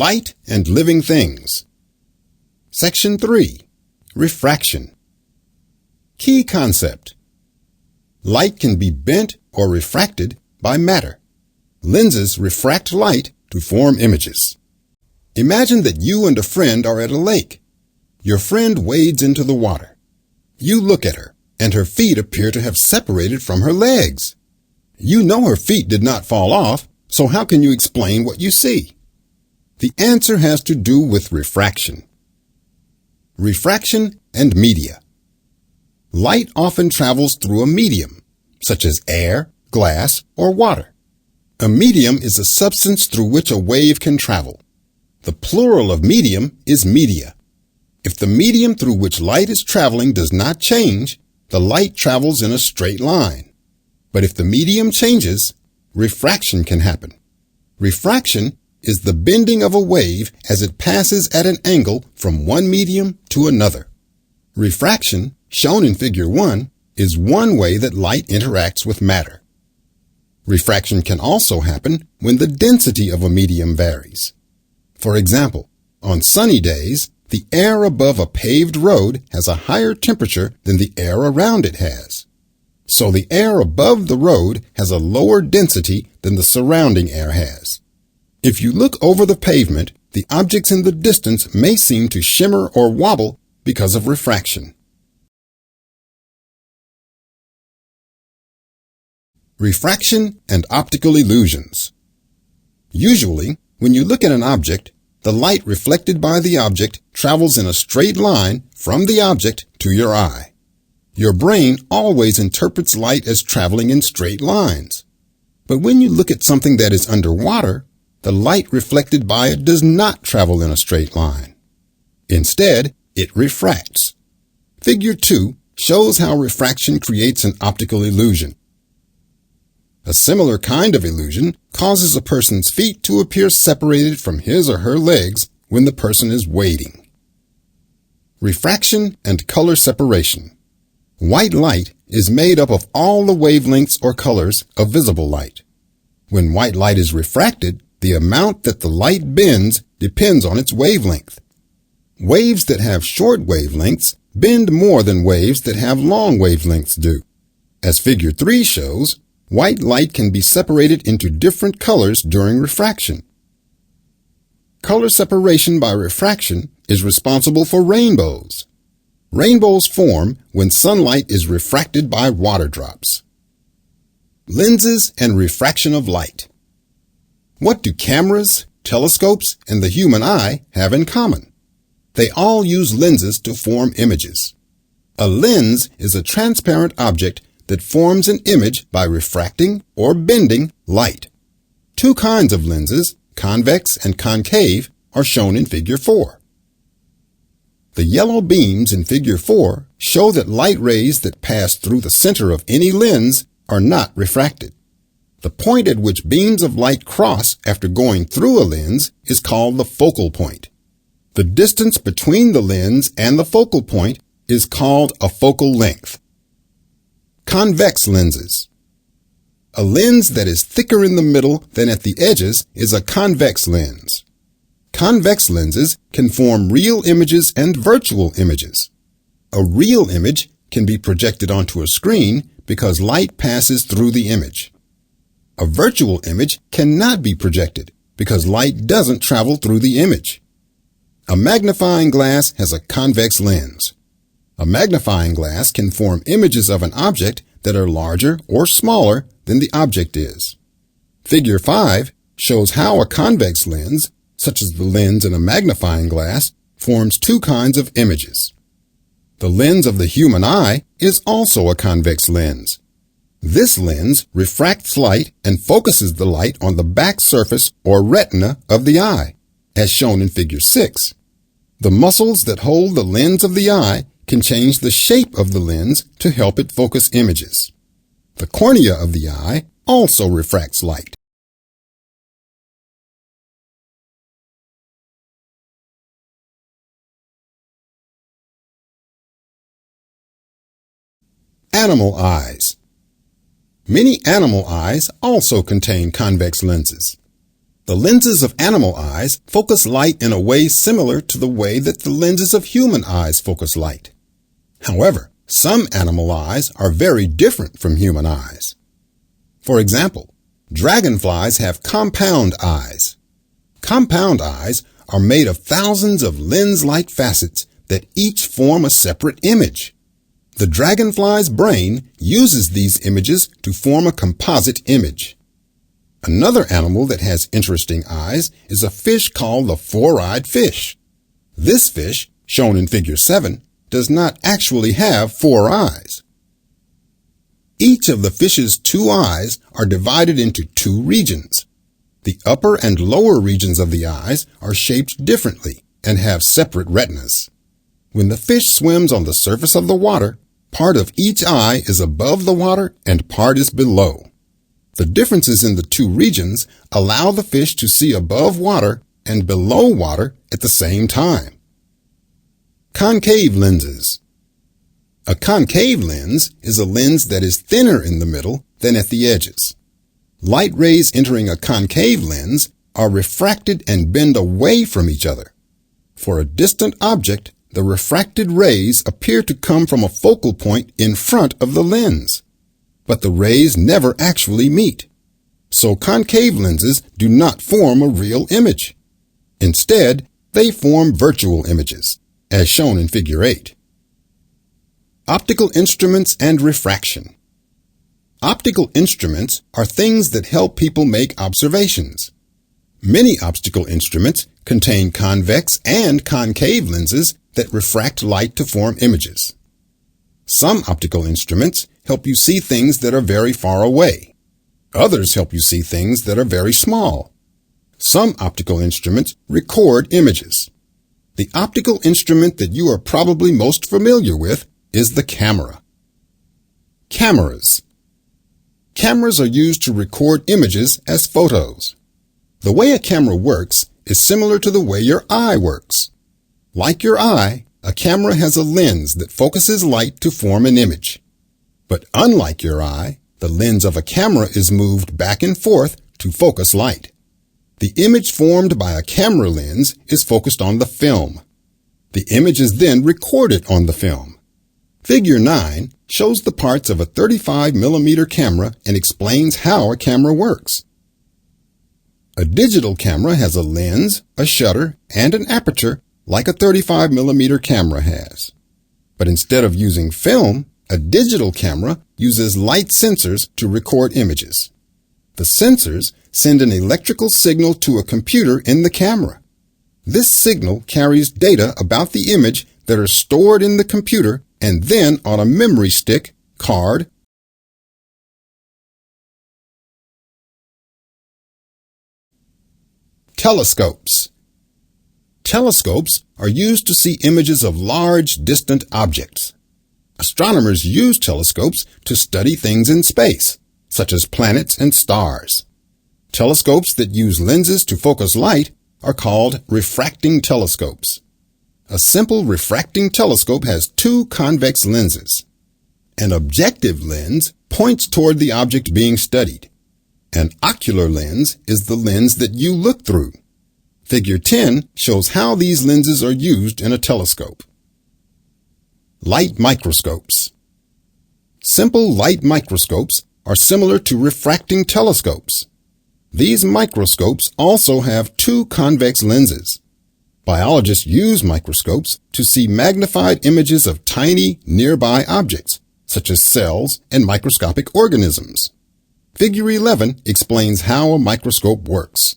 Light and living things. Section 3. Refraction. Key concept. Light can be bent or refracted by matter. Lenses refract light to form images. Imagine that you and a friend are at a lake. Your friend wades into the water. You look at her, and her feet appear to have separated from her legs. You know her feet did not fall off, so how can you explain what you see? The answer has to do with refraction. Refraction and media. Light often travels through a medium, such as air, glass, or water. A medium is a substance through which a wave can travel. The plural of medium is media. If the medium through which light is traveling does not change, the light travels in a straight line. But if the medium changes, refraction can happen. Refraction is the bending of a wave as it passes at an angle from one medium to another. Refraction, shown in Figure 1, is one way that light interacts with matter. Refraction can also happen when the density of a medium varies. For example, on sunny days, the air above a paved road has a higher temperature than the air around it has. So the air above the road has a lower density than the surrounding air has. If you look over the pavement, the objects in the distance may seem to shimmer or wobble because of refraction. Refraction and optical illusions. Usually, when you look at an object, the light reflected by the object travels in a straight line from the object to your eye. Your brain always interprets light as traveling in straight lines. But when you look at something that is underwater, the light reflected by it does not travel in a straight line. Instead, it refracts. Figure 2 shows how refraction creates an optical illusion. A similar kind of illusion causes a person's feet to appear separated from his or her legs when the person is wading. Refraction and color separation. White light is made up of all the wavelengths or colors of visible light. When white light is refracted, the amount that the light bends depends on its wavelength. Waves that have short wavelengths bend more than waves that have long wavelengths do. As Figure 3 shows, white light can be separated into different colors during refraction. Color separation by refraction is responsible for rainbows. Rainbows form when sunlight is refracted by water drops. Lenses and refraction of light. What do cameras, telescopes, and the human eye have in common? They all use lenses to form images. A lens is a transparent object that forms an image by refracting or bending light. Two kinds of lenses, convex and concave, are shown in Figure 4. The yellow beams in Figure 4 show that light rays that pass through the center of any lens are not refracted. The point at which beams of light cross after going through a lens is called the focal point. The distance between the lens and the focal point is called a focal length. Convex lenses. A lens that is thicker in the middle than at the edges is a convex lens. Convex lenses can form real images and virtual images. A real image can be projected onto a screen because light passes through the image. A virtual image cannot be projected because light doesn't travel through the image. A magnifying glass has a convex lens. A magnifying glass can form images of an object that are larger or smaller than the object is. Figure 5 shows how a convex lens, such as the lens in a magnifying glass, forms two kinds of images. The lens of the human eye is also a convex lens. This lens refracts light and focuses the light on the back surface or retina of the eye, as shown in Figure 6. The muscles that hold the lens of the eye can change the shape of the lens to help it focus images. The cornea of the eye also refracts light. Animal eyes. Many animal eyes also contain convex lenses. The lenses of animal eyes focus light in a way similar to the way that the lenses of human eyes focus light. However, some animal eyes are very different from human eyes. For example, dragonflies have compound eyes. Compound eyes are made of thousands of lens-like facets that each form a separate image. The dragonfly's brain uses these images to form a composite image. Another animal that has interesting eyes is a fish called the four-eyed fish. This fish, shown in Figure 7, does not actually have 4 eyes. Each of the fish's 2 eyes are divided into 2 regions. The upper and lower regions of the eyes are shaped differently and have separate retinas. When the fish swims on the surface of the water, part of each eye is above the water and part is below. The differences in the 2 regions allow the fish to see above water and below water at the same time. Concave lenses. A concave lens is a lens that is thinner in the middle than at the edges. Light rays entering a concave lens are refracted and bend away from each other. For a distant object, the refracted rays appear to come from a focal point in front of the lens. But the rays never actually meet. So concave lenses do not form a real image. Instead, they form virtual images, as shown in Figure 8. Optical instruments and refraction. Optical instruments are things that help people make observations. Many optical instruments contain convex and concave lenses that refract light to form images. Some optical instruments help you see things that are very far away. Others help you see things that are very small. Some optical instruments record images. The optical instrument that you are probably most familiar with is the camera. Cameras. Cameras are used to record images as photos. The way a camera works is similar to the way your eye works. Like your eye, a camera has a lens that focuses light to form an image. But unlike your eye, the lens of a camera is moved back and forth to focus light. The image formed by a camera lens is focused on the film. The image is then recorded on the film. Figure 9 shows the parts of a 35mm camera and explains how a camera works. A digital camera has a lens, a shutter, and an aperture like a 35mm camera has. But instead of using film, a digital camera uses light sensors to record images. The sensors send an electrical signal to a computer in the camera. This signal carries data about the image that are stored in the computer and then on a memory stick, card, Telescopes. Telescopes are used to see images of large, distant objects. Astronomers use telescopes to study things in space, such as planets and stars. Telescopes that use lenses to focus light are called refracting telescopes. A simple refracting telescope has 2 convex lenses. An objective lens points toward the object being studied. An ocular lens is the lens that you look through. Figure 10 shows how these lenses are used in a telescope. Light microscopes. Simple light microscopes are similar to refracting telescopes. These microscopes also have 2 convex lenses. Biologists use microscopes to see magnified images of tiny, nearby objects, such as cells and microscopic organisms. Figure 11 explains how a microscope works.